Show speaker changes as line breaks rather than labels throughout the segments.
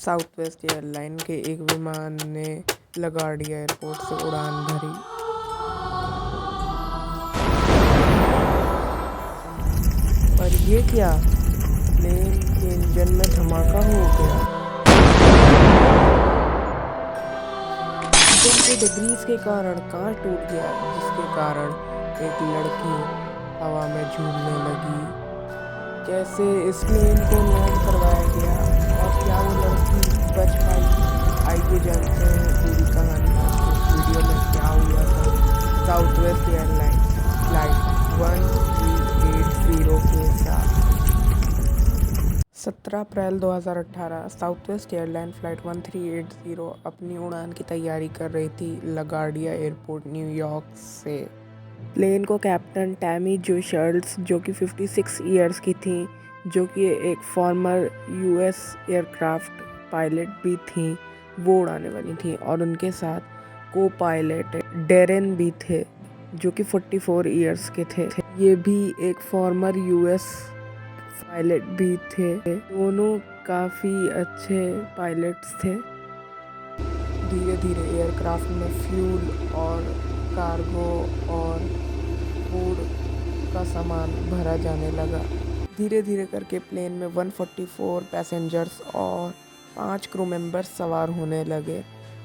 South west airline के एक विमान ने लगार्डिया एयरपोर्ट से उड़ान भरी। पर ये क्या, प्लेन के इंजन में धमाका हो गया। इंजन के डिब्रीज के कारण कार टूट गया, जिसके कारण एक लड़की हवा में झूलने लगी। कैसे इस प्लेन को लैंड करवाया गया और क्या वो लड़की बच पाई, आइए जानते हैं पूरी कहानी आज के इस वीडियो में क्या हुआ था साउथ वेस्ट एयरलाइन फ्लाइट 1380 के साथ। 17 अप्रैल 2018 साउथ वेस्ट एयरलाइन फ्लाइट 1380 अपनी उड़ान की तैयारी कर रही थी लगार्डिया एयरपोर्ट न्यूयॉर्क से। प्लेन को कैप्टन टैमी जो शर्ल्स, जो कि 56 ईयर्स की थी, जो कि एक फॉर्मर यूएस एयरक्राफ्ट पायलट भी थी, वो उड़ाने वाली थी। और उनके साथ को पायलट डेरेन भी थे, जो कि 44 ईयर्स के थे। ये भी एक फॉर्मर यूएस पायलट भी थे। दोनों काफ़ी अच्छे पायलट्स थे। धीरे धीरे एयरक्राफ्ट में फ्यूल और कार्गो और फूड का सामान भरा जाने लगा। धीरे धीरे करके प्लेन में 144 पैसेंजर्स और 5 क्रू मेंबर्स सवार होने लगे।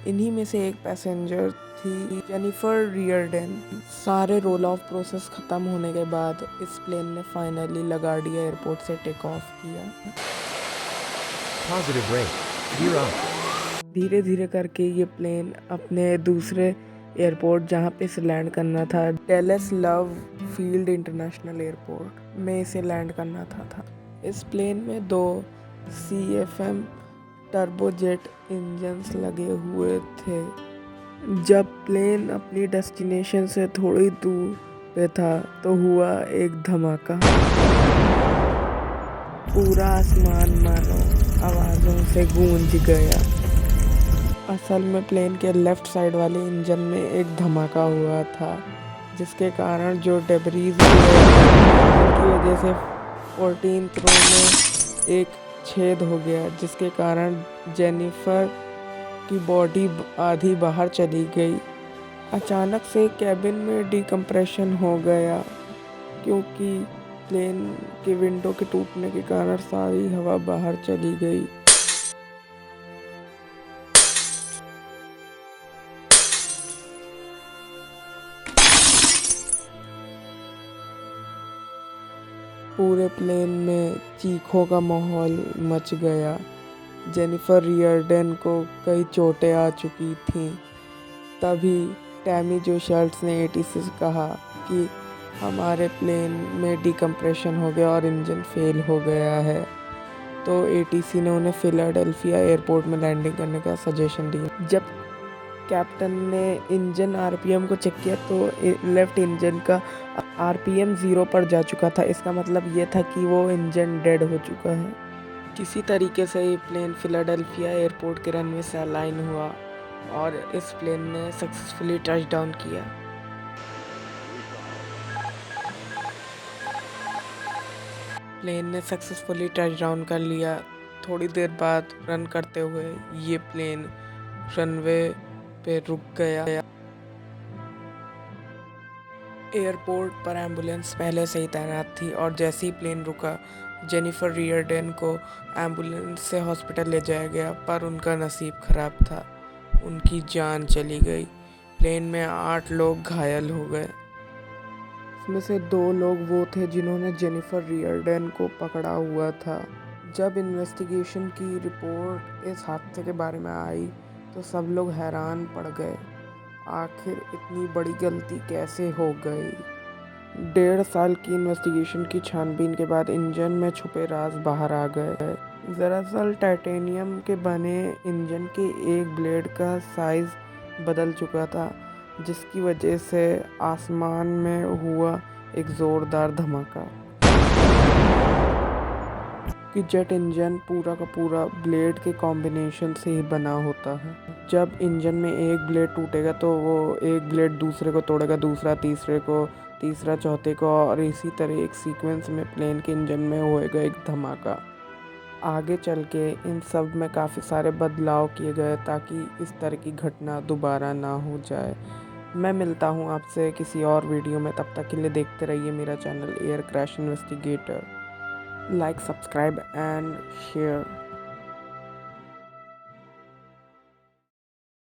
इन्हीं में से एक पैसेंजर थी जेनिफर रियरडेन। सारे रोल ऑफ प्रोसेस ख़त्म होने के बाद इस प्लेन ने फाइनली लगार्डिया एयरपोर्ट से टेक ऑफ किया। धीरे धीरे करके ये प्लेन अपने दूसरे एयरपोर्ट जहाँ पे इसे लैंड करना था, Dallas love field international airport में इसे लैंड करना था। इस प्लेन में 2 CFM टर्बोजेट इंजन्स लगे हुए थे। जब प्लेन अपनी डेस्टिनेशन से थोड़ी दूर पे था तो हुआ एक धमाका। पूरा आसमान मानो आवाज़ों से गूंज गया। असल में प्लेन के लेफ़्ट साइड वाले इंजन में एक धमाका हुआ था, जिसके कारण जो डेब्रीज उनकी वजह से 14th रो में एक छेद हो गया, जिसके कारण जेनिफर की बॉडी आधी बाहर चली गई। अचानक से कैबिन में डिकम्प्रेशन हो गया, क्योंकि प्लेन के विंडो के टूटने के कारण सारी हवा बाहर चली गई। पूरे प्लेन में चीखों का माहौल मच गया। जेनिफर रियरडेन को कई चोटें आ चुकी थीं। तभी टैमी जो शर्ल्स ने ATC से कहा कि हमारे प्लेन में डिकम्प्रेशन हो गया और इंजन फेल हो गया है। तो ATC ने उन्हें फिलाडेल्फिया एयरपोर्ट में लैंडिंग करने का सजेशन दिया। जब कैप्टन ने इंजन RPM को चेक किया तो लेफ़्ट इंजन का RPM 0 पर जा चुका था। इसका मतलब ये था कि वो इंजन डेड हो चुका है। किसी तरीके से ये प्लेन फिलाडेल्फिया एयरपोर्ट के रनवे से अलाइन हुआ और इस प्लेन ने सक्सेसफुली टच डाउन किया। प्लेन ने सक्सेसफुली टच डाउन कर लिया। थोड़ी देर बाद रन करते हुए ये प्लेन रनवे पे रुक गया। एयरपोर्ट पर एम्बुलेंस पहले से ही तैनात थी और जैसे ही प्लेन रुका, जेनिफर रियरडेन को एम्बुलेंस से हॉस्पिटल ले जाया गया, पर उनका नसीब खराब था, उनकी जान चली गई। प्लेन में 8 लोग घायल हो गए। इसमें से 2 लोग वो थे जिन्होंने जेनिफर रियरडेन को पकड़ा हुआ था। जब इन्वेस्टिगेशन की रिपोर्ट इस हादसे के बारे में आई तो सब लोग हैरान पड़ गए, आखिर इतनी बड़ी गलती कैसे हो गई। 1.5 साल की इन्वेस्टिगेशन की छानबीन के बाद इंजन में छुपे राज बाहर आ गए। दरअसल टाइटेनियम के बने इंजन के एक ब्लेड का साइज़ बदल चुका था, जिसकी वजह से आसमान में हुआ एक ज़ोरदार धमाका। कि जेट इंजन पूरा का पूरा ब्लेड के कॉम्बिनेशन से ही बना होता है। जब इंजन में एक ब्लेड टूटेगा तो वो एक ब्लेड दूसरे को तोड़ेगा, दूसरा तीसरे को, तीसरा चौथे को, और इसी तरह एक सीक्वेंस में प्लेन के इंजन में होएगा एक धमाका। आगे चल के इन सब में काफ़ी सारे बदलाव किए गए ताकि इस तरह की घटना दोबारा ना हो जाए। मैं मिलता हूँ आपसे किसी और वीडियो में, तब तक के लिए देखते रहिए मेरा channel air crash investigator. Like, subscribe and share.